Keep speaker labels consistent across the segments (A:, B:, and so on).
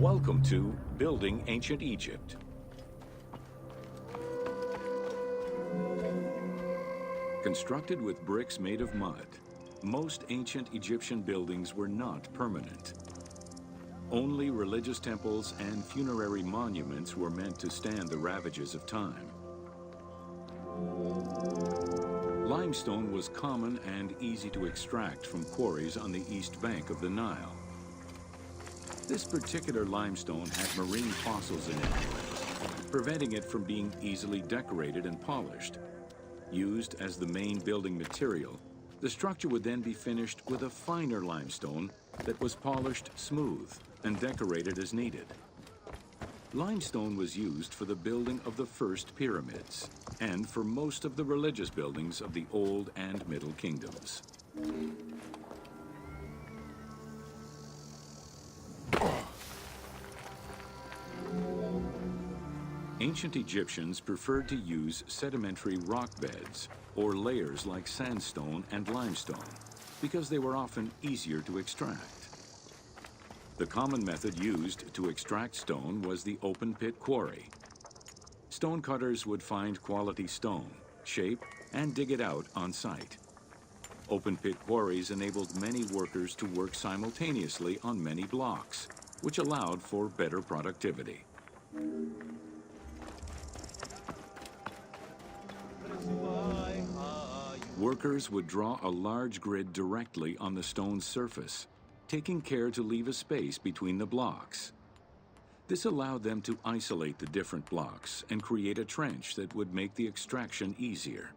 A: Welcome to Building Ancient Egypt. Constructed with bricks made of mud, most ancient Egyptian buildings were not permanent. Only religious temples and funerary monuments were meant to stand the ravages of time. Limestone was common and easy to extract from quarries on the east bank of the Nile. This particular limestone had marine fossils in it, preventing it from being easily decorated and polished. Used as the main building material, the structure would then be finished with a finer limestone that was polished smooth and decorated as needed. Limestone was used for the building of the first pyramids and for most of the religious buildings of the Old and Middle Kingdoms. Ancient Egyptians preferred to use sedimentary rock beds or layers like sandstone and limestone because they were often easier to extract. The common method used to extract stone was the open pit quarry. Stonecutters would find quality stone, shape, and dig it out on site. Open pit quarries enabled many workers to work simultaneously on many blocks, which allowed for better productivity. Workers would draw a large grid directly on the stone's surface, taking care to leave a space between the blocks. This allowed them to isolate the different blocks and create a trench that would make the extraction easier.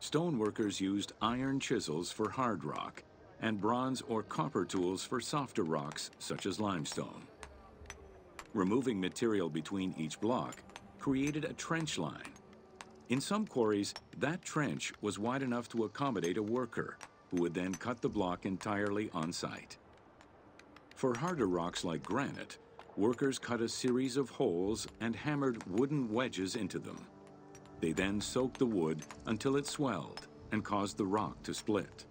A: Stoneworkers used iron chisels for hard rock and bronze or copper tools for softer rocks such as limestone. Removing material between each block created a trench line. In some quarries, that trench was wide enough to accommodate a worker, who would then cut the block entirely on site. For harder rocks like granite, workers cut a series of holes and hammered wooden wedges into them. They then soaked the wood until it swelled and caused the rock to split.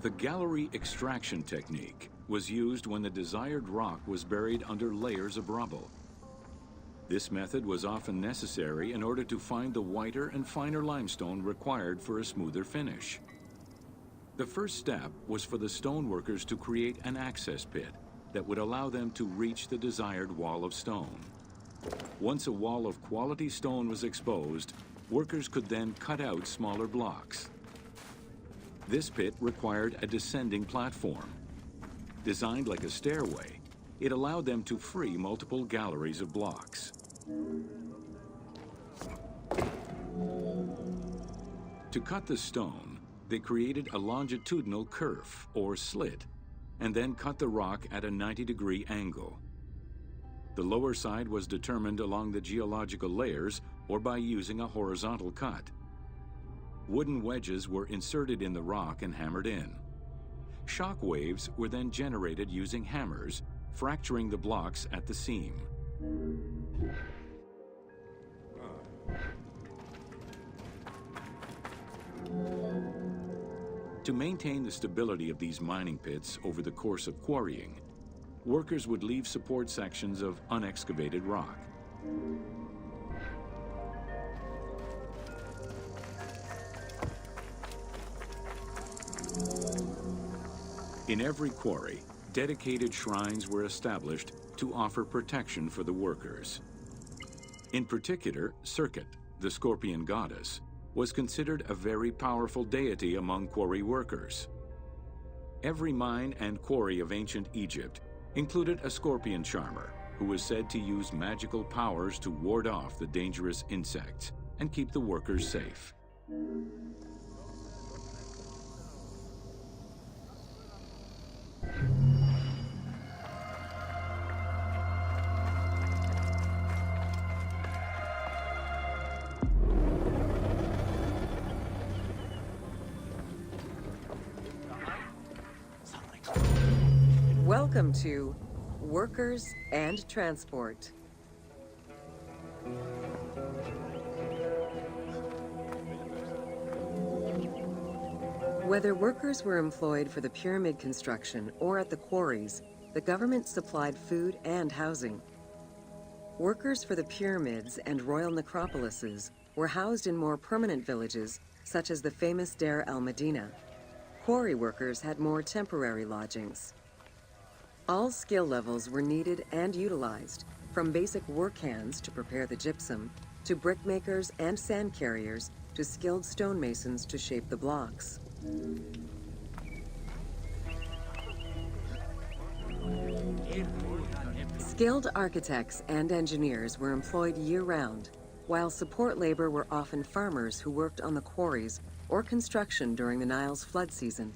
A: The gallery extraction technique was used when the desired rock was buried under layers of rubble. This method was often necessary in order to find the whiter and finer limestone required for a smoother finish. The first step was for the stoneworkers to create an access pit that would allow them to reach the desired wall of stone. Once a wall of quality stone was exposed, workers could then cut out smaller blocks. This pit required a descending platform. Designed like a stairway, it allowed them to free multiple galleries of blocks. To cut the stone, they created a longitudinal kerf, or slit, and then cut the rock at a 90-degree angle. The lower side was determined along the geological layers or by using a horizontal cut. Wooden wedges were inserted in the rock and hammered in. Shock waves were then generated using hammers, fracturing the blocks at the seam. To maintain the stability of these mining pits over the course of quarrying, workers would leave support sections of unexcavated rock. In every quarry, dedicated shrines were established to offer protection for the workers. In particular, Serket, the scorpion goddess, was considered a very powerful deity among quarry workers. Every mine and quarry of ancient Egypt included a scorpion charmer who was said to use magical powers to ward off the dangerous insects and keep the workers safe.
B: Welcome to Workers and Transport. Whether workers were employed for the pyramid construction or at the quarries, the government supplied food and housing. Workers for the pyramids and royal necropolises were housed in more permanent villages, such as the famous Deir el-Medina. Quarry workers had more temporary lodgings. All skill levels were needed and utilized, from basic work hands to prepare the gypsum, to brickmakers and sand carriers, to skilled stonemasons to shape the blocks. Skilled architects and engineers were employed year-round, while support labor were often farmers who worked on the quarries or construction during the Nile's flood season.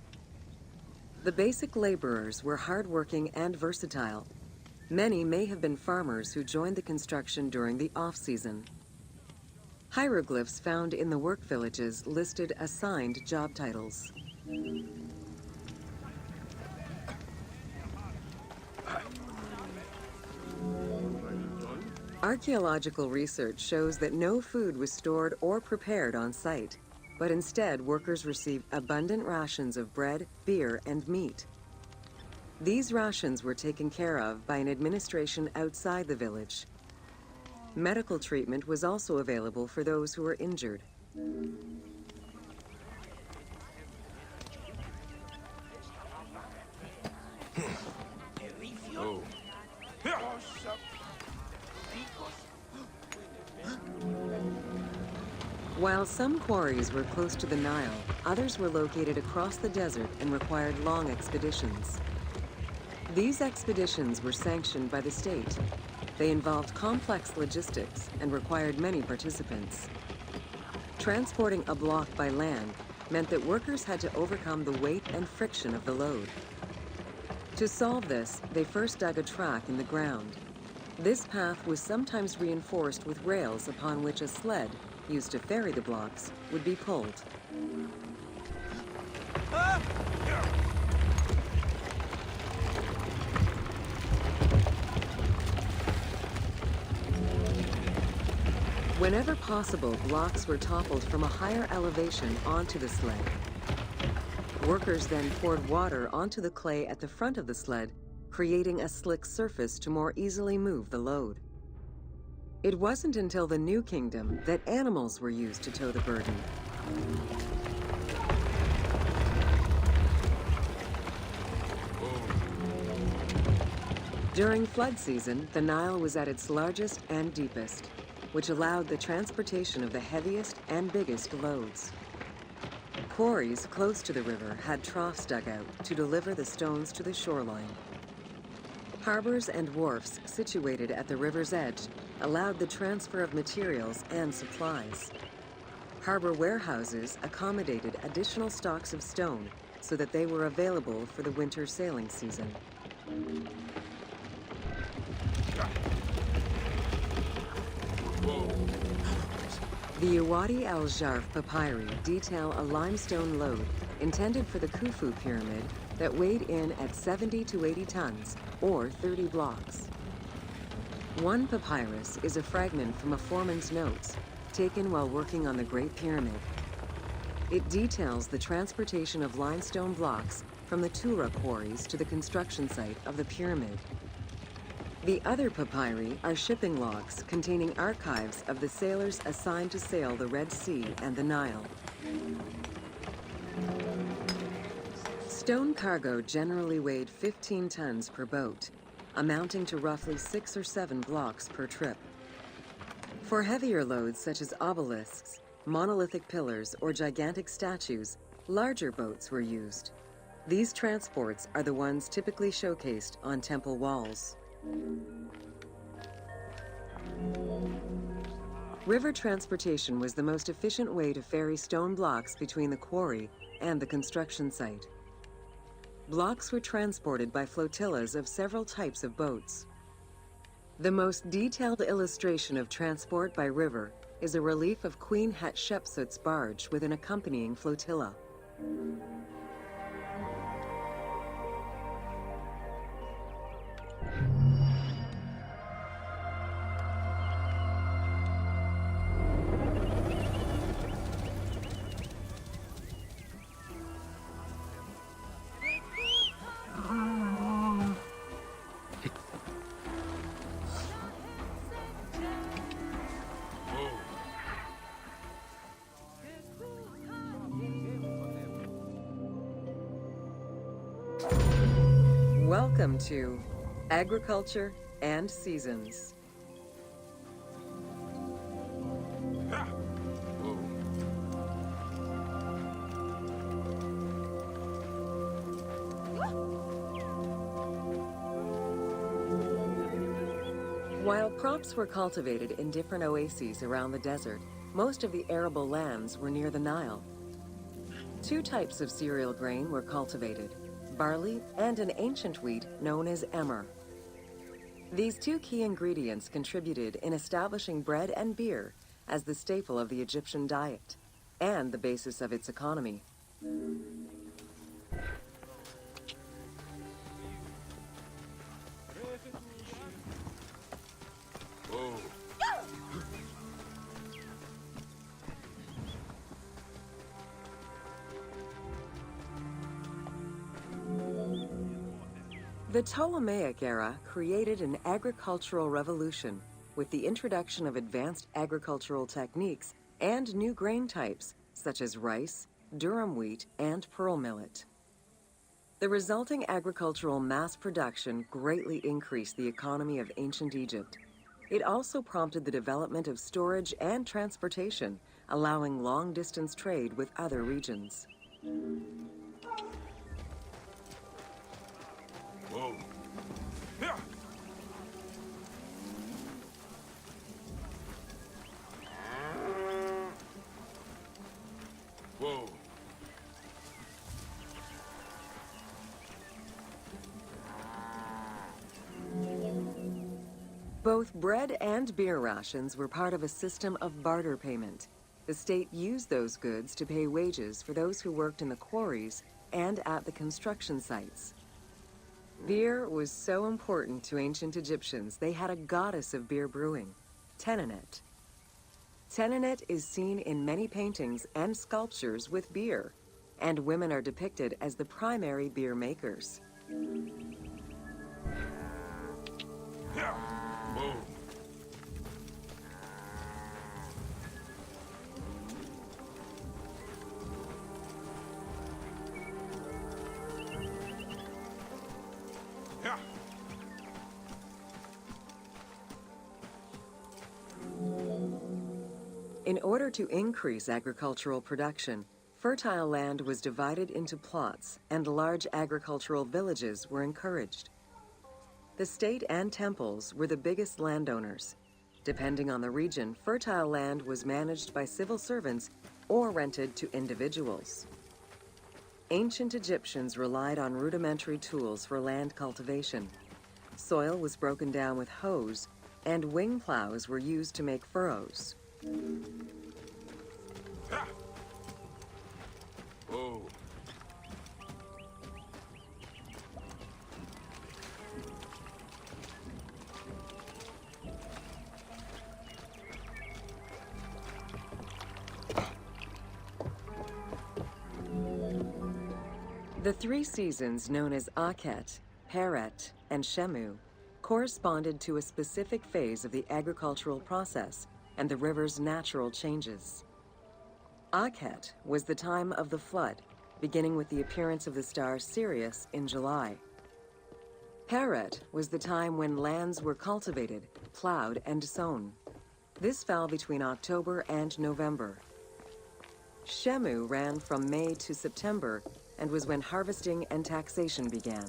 B: The basic laborers were hardworking and versatile. Many may have been farmers who joined the construction during the off-season. Hieroglyphs found in the work villages listed assigned job titles. Archaeological research shows that no food was stored or prepared on site, but instead workers received abundant rations of bread, beer, and meat. These rations were taken care of by an administration outside the village. Medical treatment was also available for those who were injured. While some quarries were close to the Nile, others were located across the desert and required long expeditions. These expeditions were sanctioned by the state. They involved complex logistics and required many participants. Transporting a block by land meant that workers had to overcome the weight and friction of the load. To solve this, they first dug a track in the ground. This path was sometimes reinforced with rails upon which a sled, used to ferry the blocks, would be pulled. Whenever possible, blocks were toppled from a higher elevation onto the sled. Workers then poured water onto the clay at the front of the sled, creating a slick surface to more easily move the load. It wasn't until the New Kingdom that animals were used to tow the burden. During flood season, the Nile was at its largest and deepest, which allowed the transportation of the heaviest and biggest loads. Quarries close to the river had troughs dug out to deliver the stones to the shoreline. Harbors and wharfs situated at the river's edge allowed the transfer of materials and supplies. Harbor warehouses accommodated additional stocks of stone so that they were available for the winter sailing season. The Uwadi al-Jarf papyri detail a limestone load intended for the Khufu pyramid that weighed in at 70 to 80 tons, or 30 blocks. One papyrus is a fragment from a foreman's notes taken while working on the Great Pyramid. It details the transportation of limestone blocks from the Tura quarries to the construction site of the pyramid. The other papyri are shipping logs containing archives of the sailors assigned to sail the Red Sea and the Nile. Stone cargo generally weighed 15 tons per boat, amounting to roughly 6 or 7 blocks per trip. For heavier loads such as obelisks, monolithic pillars, or gigantic statues, larger boats were used. These transports are the ones typically showcased on temple walls. River transportation was the most efficient way to ferry stone blocks between the quarry and the construction site. Blocks were transported by flotillas of several types of boats. The most detailed illustration of transport by river is a relief of Queen Hatshepsut's barge with an accompanying flotilla. Welcome to Agriculture and Seasons. While crops were cultivated in different oases around the desert, most of the arable lands were near the Nile. Two types of cereal grain were cultivated, barley and an ancient wheat known as emmer. These two key ingredients contributed in establishing bread and beer as the staple of the Egyptian diet and the basis of its economy. The Ptolemaic era created an agricultural revolution with the introduction of advanced agricultural techniques and new grain types such as rice, durum wheat, and pearl millet. The resulting agricultural mass production greatly increased the economy of ancient Egypt. It also prompted the development of storage and transportation, allowing long-distance trade with other regions.
C: Whoa. Yeah. Whoa.
B: Both bread and beer rations were part of a system of barter payment. The state used those goods to pay wages for those who worked in the quarries and at the construction sites. Beer was so important to ancient Egyptians, they had a goddess of beer brewing, Tenenet. Tenenet is seen in many paintings and sculptures with beer, and women are depicted as the primary beer makers.
C: Yeah. Whoa. Yeah.
B: In order to increase agricultural production, fertile land was divided into plots and large agricultural villages were encouraged. The state and temples were the biggest landowners. Depending on the region, fertile land was managed by civil servants or rented to individuals. Ancient Egyptians relied on rudimentary tools for land cultivation. Soil was broken down with hoes, and wing plows were used to make furrows.
C: Yeah. Whoa.
B: The three seasons known as Akhet, Peret, and Shemu corresponded to a specific phase of the agricultural process and the river's natural changes. Akhet was the time of the flood, beginning with the appearance of the star Sirius in July. Peret was the time when lands were cultivated, plowed, and sown. This fell between October and November. Shemu ran from May to September and was when harvesting and taxation began.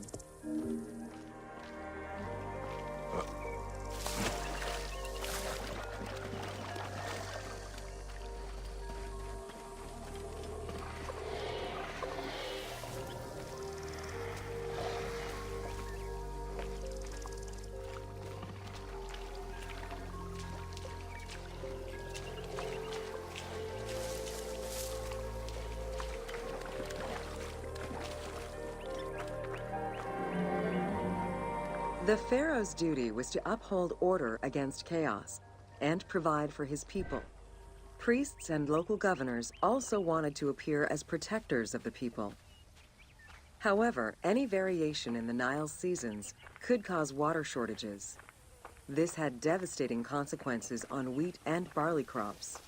B: The pharaoh's duty was to uphold order against chaos and provide for his people. Priests and local governors also wanted to appear as protectors of the people. However, any variation in the Nile's seasons could cause water shortages. This had devastating consequences on wheat and barley crops.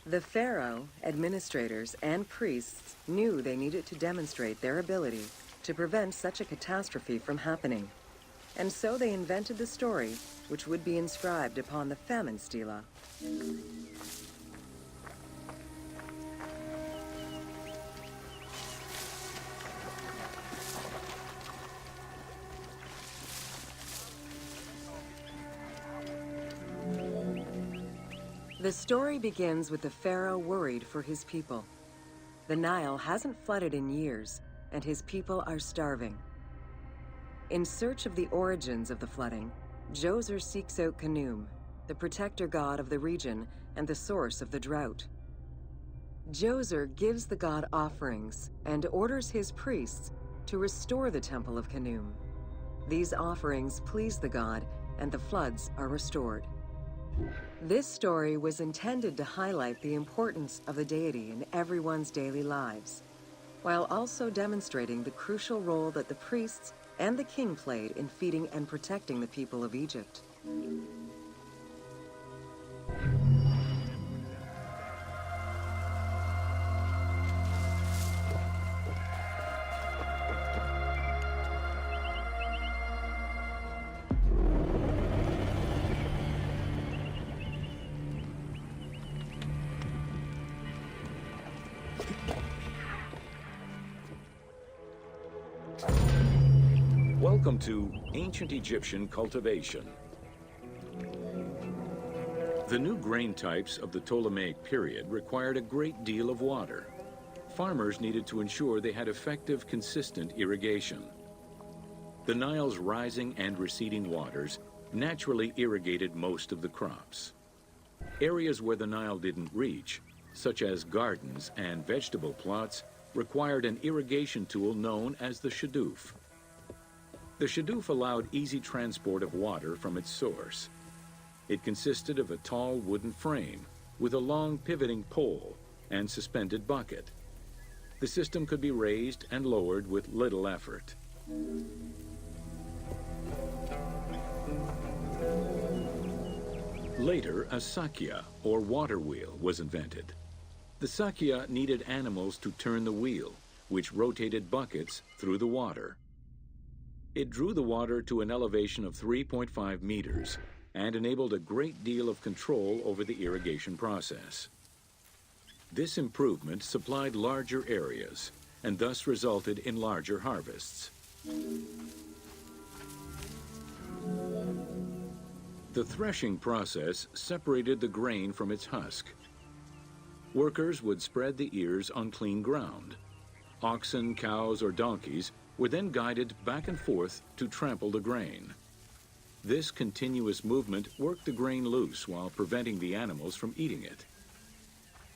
B: The pharaoh, administrators, and priests knew they needed to demonstrate their ability to prevent such a catastrophe from happening. And so they invented the story, which would be inscribed upon the famine stela. The story begins with the pharaoh worried for his people. The Nile hasn't flooded in years, and his people are starving. In search of the origins of the flooding, Djoser seeks out Khnum, the protector god of the region and the source of the drought. Djoser gives the god offerings and orders his priests to restore the temple of Khnum. These offerings please the god, and the floods are restored. This story was intended to highlight the importance of the deity in everyone's daily lives, while also demonstrating the crucial role that the priests and the king played in feeding and protecting the people of Egypt.
A: Welcome to Ancient Egyptian Cultivation. The new grain types of the Ptolemaic period required a great deal of water. Farmers needed to ensure they had effective, consistent irrigation. The Nile's rising and receding waters naturally irrigated most of the crops. Areas where the Nile didn't reach, such as gardens and vegetable plots, required an irrigation tool known as the shadoof. The shadoof allowed easy transport of water from its source. It consisted of a tall wooden frame with a long pivoting pole and suspended bucket. The system could be raised and lowered with little effort. Later, a sakya, or water wheel, was invented. The sakya needed animals to turn the wheel, which rotated buckets through the water. It drew the water to an elevation of 3.5 meters and enabled a great deal of control over the irrigation process. This improvement supplied larger areas and thus resulted in larger harvests. The threshing process separated the grain from its husk. Workers would spread the ears on clean ground. Oxen, cows, or donkeys were then guided back and forth to trample the grain. This continuous movement worked the grain loose while preventing the animals from eating it.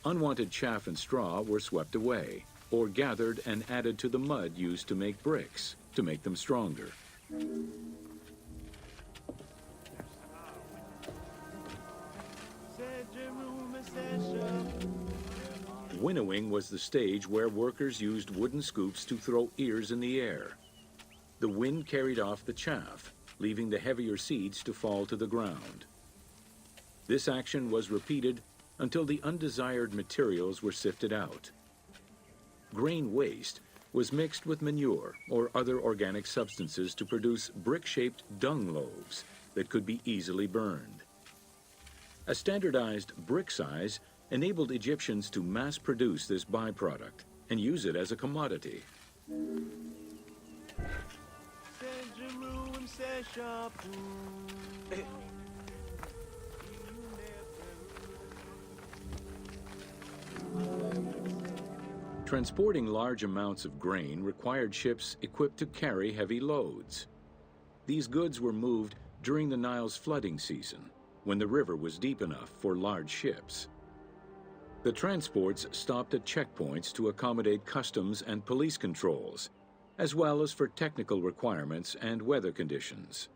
A: Unwanted chaff and straw were swept away, or gathered and added to the mud used to make bricks, to make them stronger. Winnowing was the stage where workers used wooden scoops to throw ears in the air. The wind carried off the chaff, leaving the heavier seeds to fall to the ground. This action was repeated until the undesired materials were sifted out. Grain waste was mixed with manure or other organic substances to produce brick-shaped dung loaves that could be easily burned. A standardized brick size enabled Egyptians to mass produce this byproduct and use it as a commodity. Transporting large amounts of grain required ships equipped to carry heavy loads. These goods were moved during the Nile's flooding season, when the river was deep enough for large ships. The transports stopped at checkpoints to accommodate customs and police controls, as well as for technical requirements and weather conditions.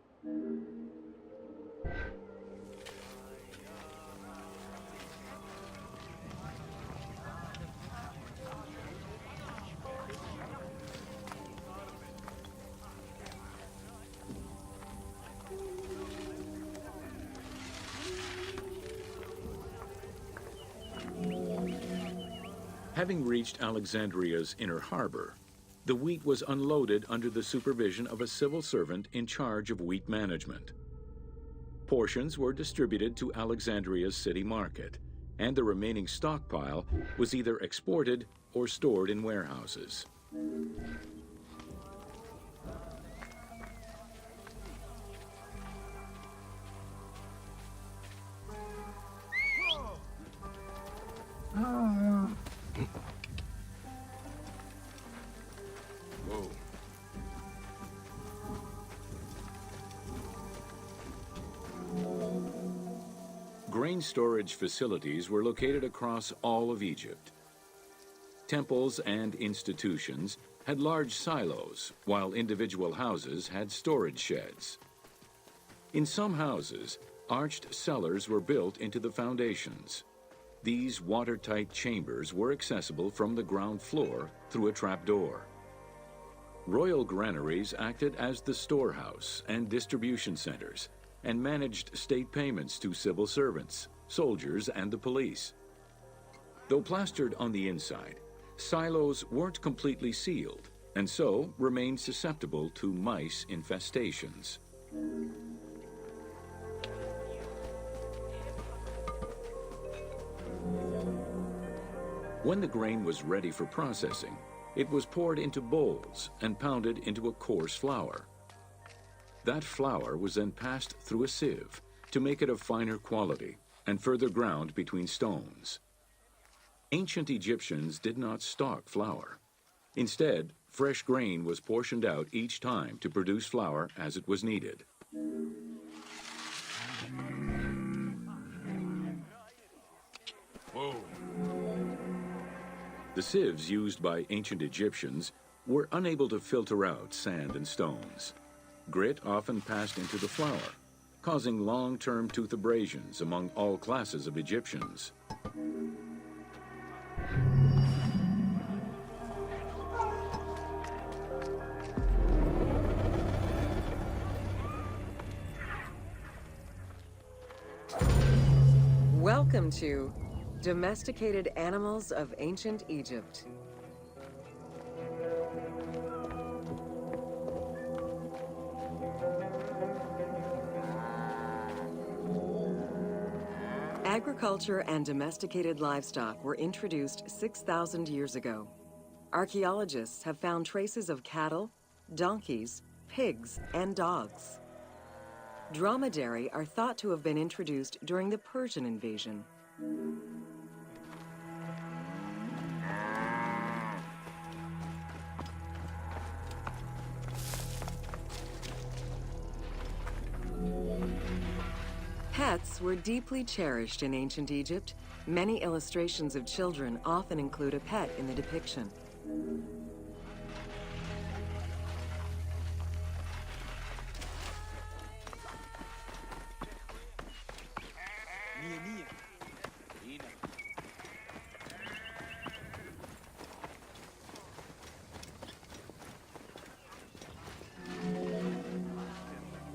A: Having reached Alexandria's inner harbor, The wheat was unloaded under the supervision of a civil servant in charge of wheat management. Portions were distributed to Alexandria's city market, and the remaining stockpile was either exported or stored in warehouses.
C: Whoa.
A: Grain storage facilities were located across all of Egypt. Temples and institutions had large silos, while individual houses had storage sheds. In some houses, arched cellars were built into the foundations. These watertight chambers were accessible from the ground floor through a trapdoor. Royal granaries acted as the storehouse and distribution centers, and managed state payments to civil servants, soldiers, and the police. Though plastered on the inside, silos weren't completely sealed, and so remained susceptible to mice infestations. When the grain was ready for processing, it was poured into bowls and pounded into a coarse flour. That flour was then passed through a sieve to make it of finer quality and further ground between stones. Ancient Egyptians did not stock flour. Instead, fresh grain was portioned out each time to produce flour as it was needed.
C: Whoa.
A: The sieves used by ancient Egyptians were unable to filter out sand and stones. Grit often passed into the flour, causing long-term tooth abrasions among all classes of Egyptians.
B: Welcome to Domesticated Animals of Ancient Egypt. Agriculture and domesticated livestock were introduced 6,000 years ago. Archaeologists have found traces of cattle, donkeys, pigs, and dogs. Dromedary are thought to have been introduced during the Persian invasion. Pets were deeply cherished in ancient Egypt. Many illustrations of children often include a pet in the depiction.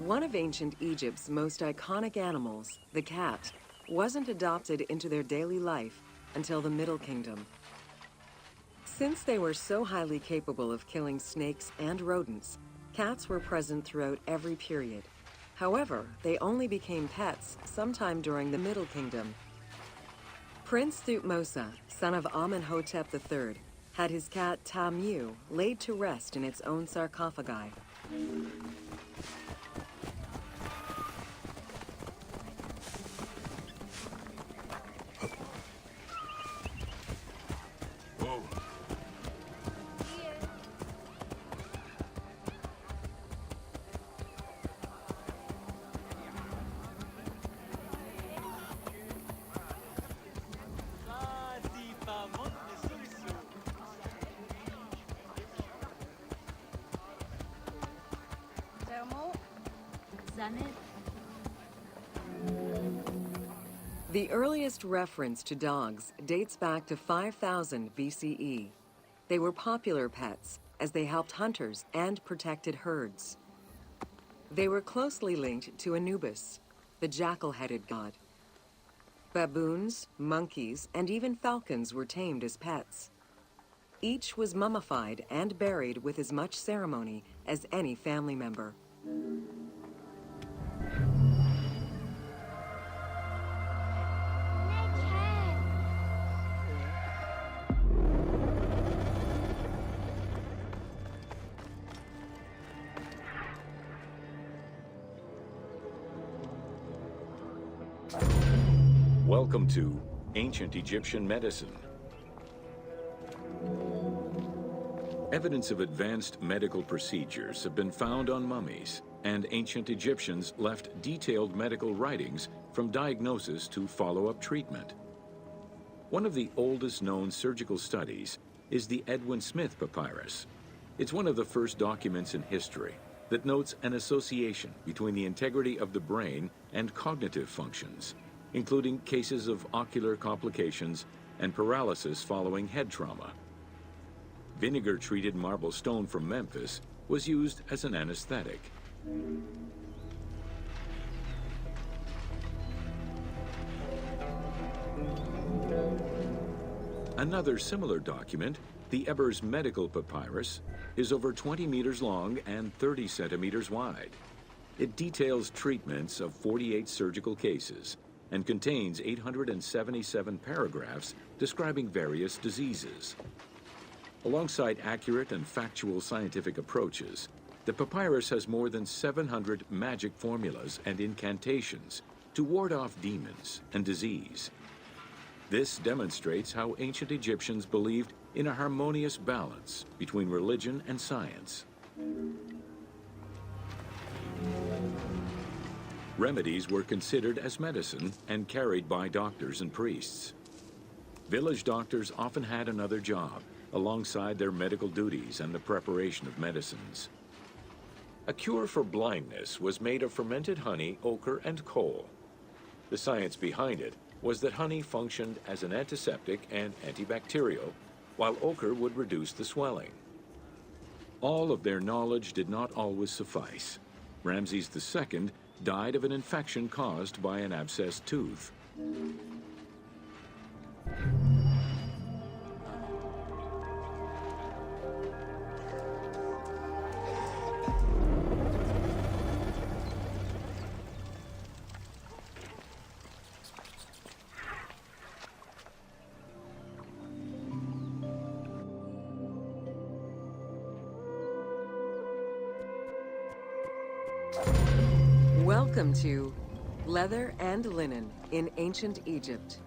B: One of ancient Egypt's most iconic animals, the cat, wasn't adopted into their daily life until the Middle Kingdom. Since they were so highly capable of killing snakes and rodents, cats were present throughout every period. However, they only became pets sometime during the Middle Kingdom. Prince Thutmose, son of Amenhotep III, had his cat Tamu laid to rest in its own sarcophagi.
C: Whoa.
B: The earliest reference to dogs dates back to 5000 BCE. They were popular pets as they helped hunters and protected herds. They were closely linked to Anubis, the jackal-headed god. Baboons, monkeys, and even falcons were tamed as pets. Each was mummified and buried with as much ceremony as any family member.
A: Welcome to Ancient Egyptian Medicine. Evidence of advanced medical procedures have been found on mummies, and ancient Egyptians left detailed medical writings from diagnosis to follow-up treatment. One of the oldest known surgical studies is the Edwin Smith Papyrus. It's one of the first documents in history that notes an association between the integrity of the brain and cognitive functions, including cases of ocular complications and paralysis following head trauma. Vinegar-treated marble stone from Memphis was used as an anesthetic. Another similar document, the Ebers Medical Papyrus, is over 20 meters long and 30 centimeters wide. It details treatments of 48 surgical cases and contains 877 paragraphs describing various diseases. Alongside accurate and factual scientific approaches, the papyrus has more than 700 magic formulas and incantations to ward off demons and disease. This demonstrates how ancient Egyptians believed in a harmonious balance between religion and science. Remedies were considered as medicine and carried by doctors and priests. Village doctors often had another job alongside their medical duties and the preparation of medicines. A cure for blindness was made of fermented honey, ochre, and coal. The science behind it was that honey functioned as an antiseptic and antibacterial, while ochre would reduce the swelling. All of their knowledge did not always suffice. Ramses II died of an infection caused by an abscessed tooth.
B: Welcome to Leather and Linen in Ancient Egypt.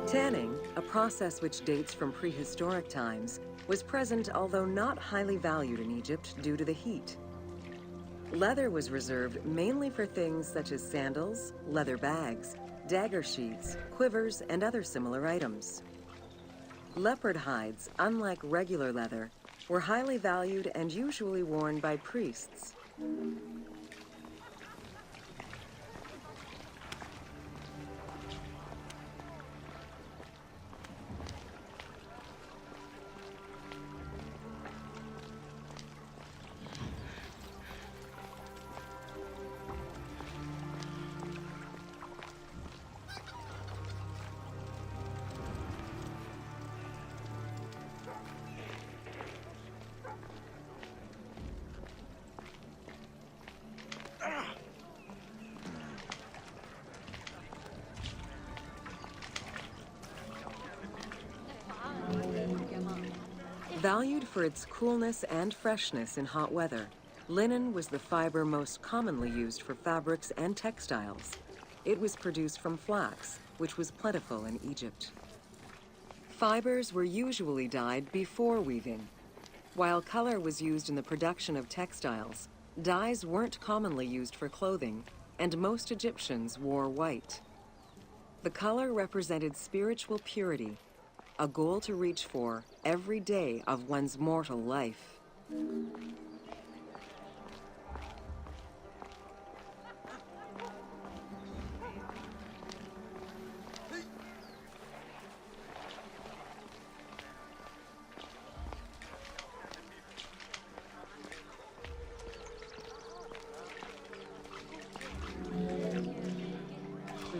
B: Tanning, a process which dates from prehistoric times, was present although not highly valued in Egypt due to the heat. Leather was reserved mainly for things such as sandals, leather bags, dagger sheaths, quivers, and other similar items. Leopard hides, unlike regular leather, were highly valued and usually worn by priests. Valued for its coolness and freshness in hot weather, linen was the fiber most commonly used for fabrics and textiles. It was produced from flax, which was plentiful in Egypt. Fibers were usually dyed before weaving. While color was used in the production of textiles, dyes weren't commonly used for clothing, and most Egyptians wore white. The color represented spiritual purity, a goal to reach for every day of one's mortal life.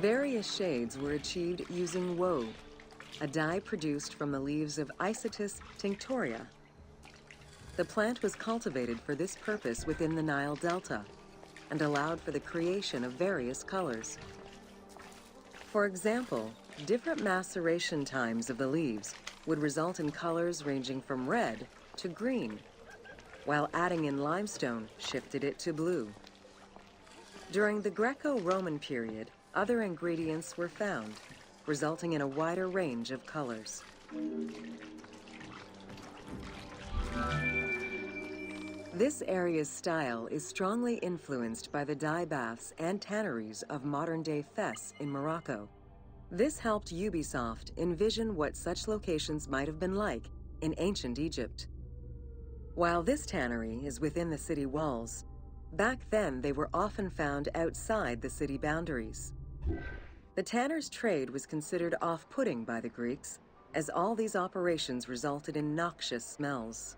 B: Various shades were achieved using woad, a dye produced from the leaves of Isatis tinctoria. The plant was cultivated for this purpose within the Nile Delta and allowed for the creation of various colors. For example, different maceration times of the leaves would result in colors ranging from red to green, while adding in limestone shifted it to blue. During the Greco-Roman period, other ingredients were found, resulting in a wider range of colors. This area's style is strongly influenced by the dye baths and tanneries of modern-day Fes in Morocco. This helped Ubisoft envision what such locations might have been like in ancient Egypt. While this tannery is within the city walls, back then they were often found outside the city boundaries. The tanner's trade was considered off-putting by the Greeks, as all these operations resulted in noxious smells.